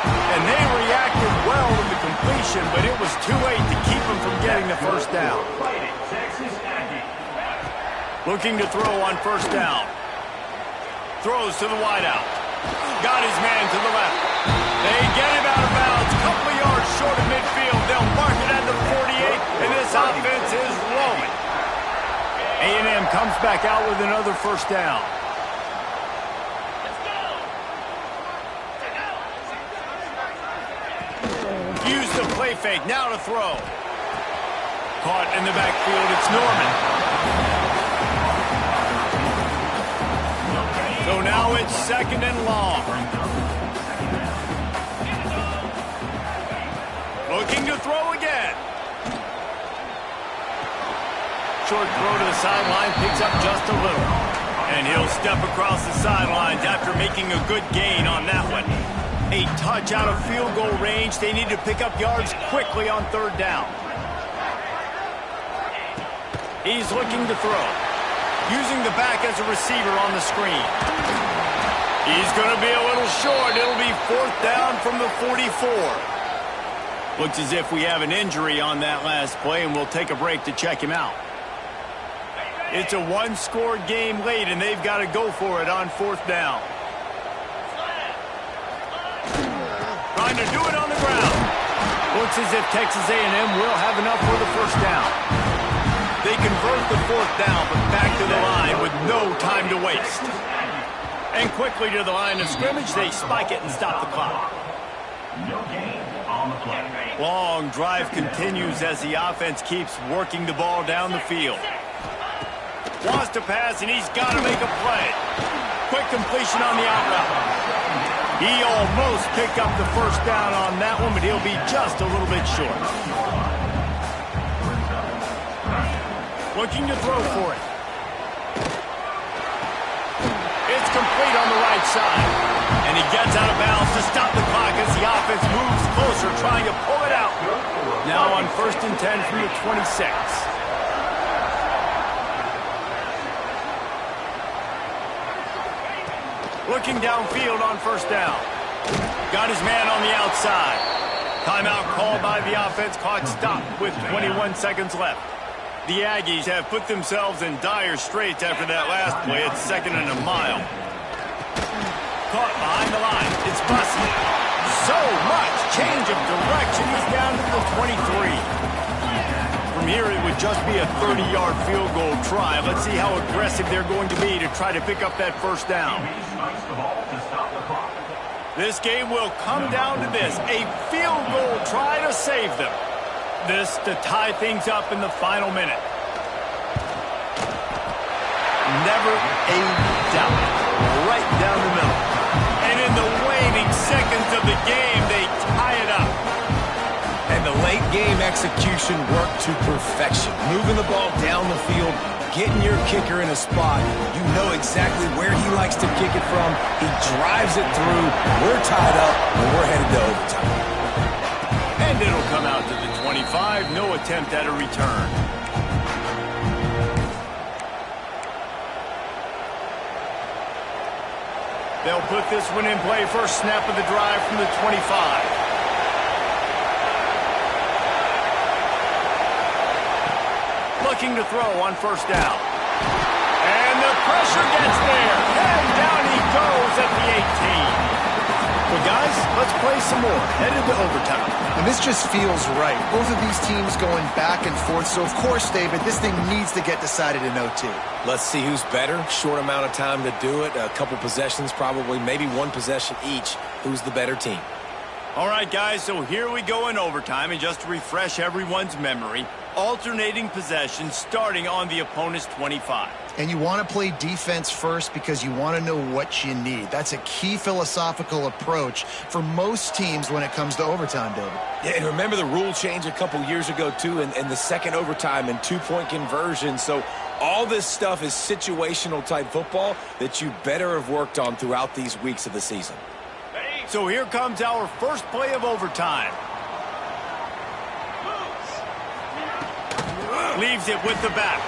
And they reacted well to the completion, but it was too late to keep him from getting the first down. Looking to throw on first down. Throws to the wideout. Got his man to the left. They get him out of bounds. Couple of yards short of midfield. They'll mark it at the 48, and this offense is rolling. A&M comes back out with another first down. Use the play fake. Now to throw. Caught in the backfield. It's Norman. So now it's 2nd and long. Looking to throw again. Short throw to the sideline, picks up just a little. And he'll step across the sidelines after making a good gain on that one. A touch out of field goal range. They need to pick up yards quickly on 3rd down. He's looking to throw. Using the back as a receiver on the screen. He's going to be a little short. It'll be 4th down from the 44. Looks as if we have an injury on that last play, and we'll take a break to check him out. It's a one-score game late, and they've got to go for it on 4th down. Trying to do it on the ground. Looks as if Texas A&M will have enough for the first down. They convert the 4th down, but back to the line with no time to waste. And quickly to the line of scrimmage, they spike it and stop the clock. Long drive continues as the offense keeps working the ball down the field. Wants to pass, and he's got to make a play. Quick completion on the out route. He almost picked up the first down on that one, but he'll be just a little bit short. Looking to throw for it. It's complete on the right side. And he gets out of bounds to stop the clock as the offense moves closer, trying to pull it out. Now on 1st and 10 from the 26. Looking downfield on 1st down. Got his man on the outside. Timeout called by the offense. Clock stopped with 21 seconds left. The Aggies have put themselves in dire straits after that last play. It's 2nd and a mile. Caught behind the line. It's Bussey. So much change of direction. He's down to the 23. From here, it would just be a 30-yard field goal try. Let's see how aggressive they're going to be to try to pick up that first down. This game will come down to this. A field goal try to save them. This to tie things up in the final minute. Never a doubt. Right down the middle. And in the waning seconds of the game, they tie it up. And the late game execution worked to perfection. Moving the ball down the field, getting your kicker in a spot. You know exactly where he likes to kick it from. He drives it through. We're tied up, and we're headed to overtime. And it'll come out to the 25. No attempt at a return. They'll put this one in play. First snap of the drive from the 25. Looking to throw on 1st down. And the pressure gets there. And down he goes at the 18. some more, headed to overtime. And this just feels right. Both of these teams going back and forth. So, of course, David, this thing needs to get decided in OT. Let's see who's better. Short amount of time to do it. A couple possessions, probably, maybe one possession each. Who's the better team? All right, guys, so here we go in overtime. And just to refresh everyone's memory, alternating possessions starting on the opponent's 25. And you want to play defense first because you want to know what you need. That's a key philosophical approach for most teams when it comes to overtime, David. Yeah, and remember the rule change a couple years ago, too, in the second overtime and two-point conversion. So all this stuff is situational-type football that you better have worked on throughout these weeks of the season. So here comes our first play of overtime. Leaves it with the back.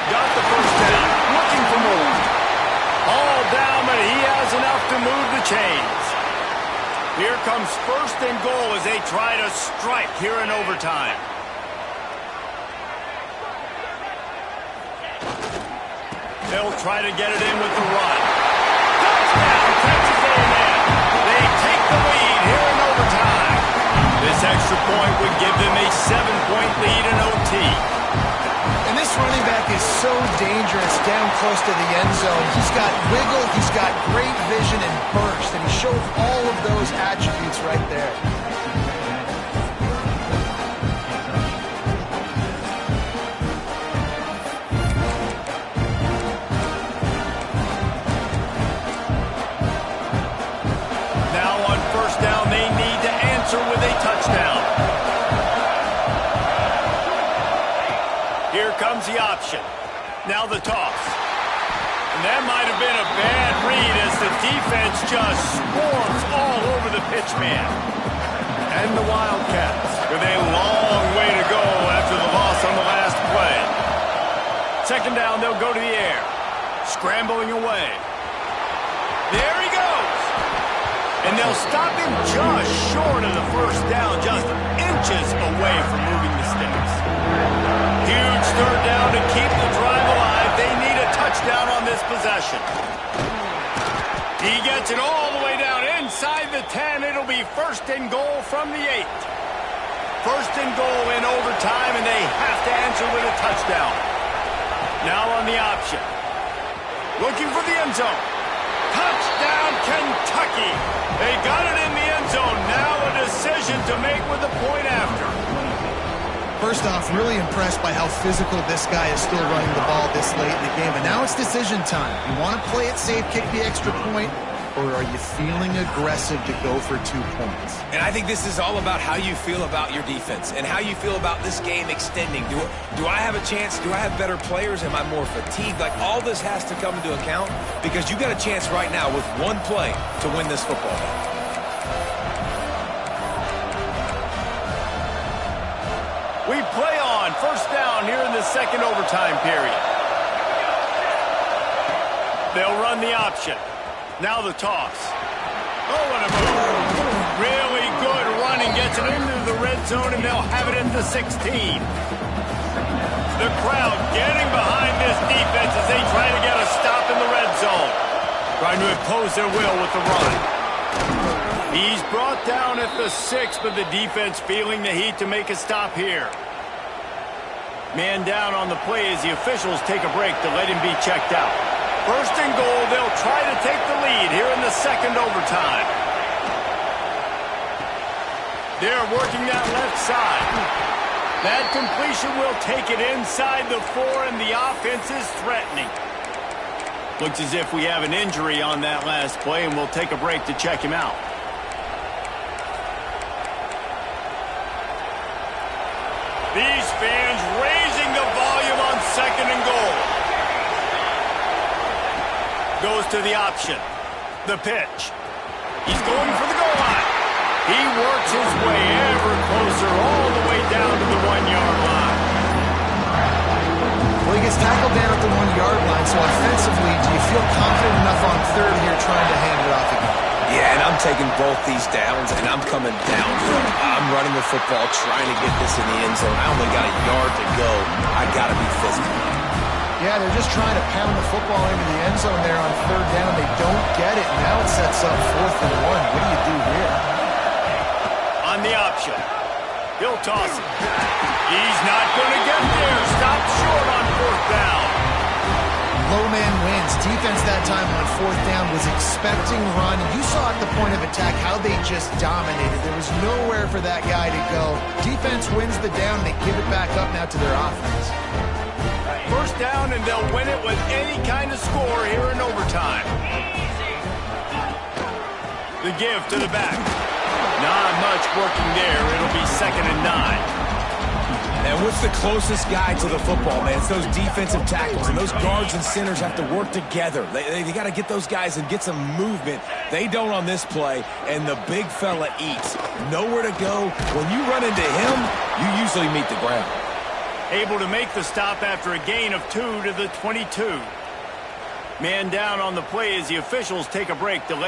Got the first down. Looking for more. All down, but he has enough to move the chains. Here comes first and goal as they try to strike here in overtime. They'll try to get it in with the run. Touchdown, Texas A&M. They take the lead here in overtime. This extra point would give them a 7-point lead in OT. And this running back is so dangerous down close to the end zone. He's got wiggle, he's got great vision and burst, and he showed all of those attributes right there. Now on first down, they need to answer with a touchdown. Here comes the option. Now the toss. And that might have been a bad read as the defense just swarms all over the pitch man. And the Wildcats with a long way to go after the loss on the last play. Second down, they'll go to the air. Scrambling away. There he goes. And they'll stop him just short of the first down, just inches away from moving the sticks. Huge third down to keep the drive alive. They need a touchdown on this possession. He gets it all the way down inside the 10. It'll be first and goal from the 8. First and goal in overtime, and they have to answer with a touchdown. Now on the option. Looking for the end zone. Touchdown, Kentucky. They got it in the end zone. Now a decision to make with the point after. First off, really impressed by how physical this guy is still running the ball this late in the game. But now it's decision time. You want to play it safe, kick the extra point, or are you feeling aggressive to go for 2 points? And I think this is all about how you feel about your defense and how you feel about this game extending. Do I have a chance? Do I have better players? Am I more fatigued? Like, all this has to come into account because you got a chance right now with one play to win this football game. We play on first down here in the second overtime period. They'll run the option. Now the toss. Oh, what a move. Really good running. Gets it into the red zone, and they'll have it at the 16. The crowd getting behind this defense as they try to get a stop in the red zone. Trying to impose their will with the run. He's brought down at the 6, but the defense feeling the heat to make a stop here. Man down on the play as the officials take a break to let him be checked out. First and goal, they'll try to take the lead here in the second overtime. They're working that left side. That completion will take it inside the 4, and the offense is threatening. Looks as if we have an injury on that last play, and we'll take a break to check him out. These fans raising the volume on second and goal. Goes to the option. The pitch. He's going for the goal line. He works his way ever closer all the way down to the 1-yard line. Well, he gets tackled down at the 1-yard line, so offensively, do you feel confident enough on third here trying to hand it off again? Yeah, and I'm taking both these downs, and I'm coming downhill. I'm running the football, trying to get this in the end zone. I only got a yard to go. I got to be physical. Yeah, they're just trying to pound the football into the end zone there on third down. They don't get it. Now it sets up 4th and 1. What do you do here? On the option. He'll toss it. He's not going to get there. Stopped short on 4th down. Low man wins. Defense that time on 4th down was expecting run. You saw at the point of attack how they just dominated. There was nowhere for that guy to go. Defense wins the down. They give it back up now to their offense. 1st down, and they'll win it with any kind of score here in overtime. The give to the back. Not much working there. It'll be 2nd and 9. And what's the closest guy to the football, man? It's those defensive tackles, and those guards and centers have to work together. They got to get those guys and get some movement. They don't on this play, and the big fella eats. Nowhere to go. When you run into him, you usually meet the ground. Able to make the stop after a gain of 2 to the 22. Man down on the play as the officials take a break to let him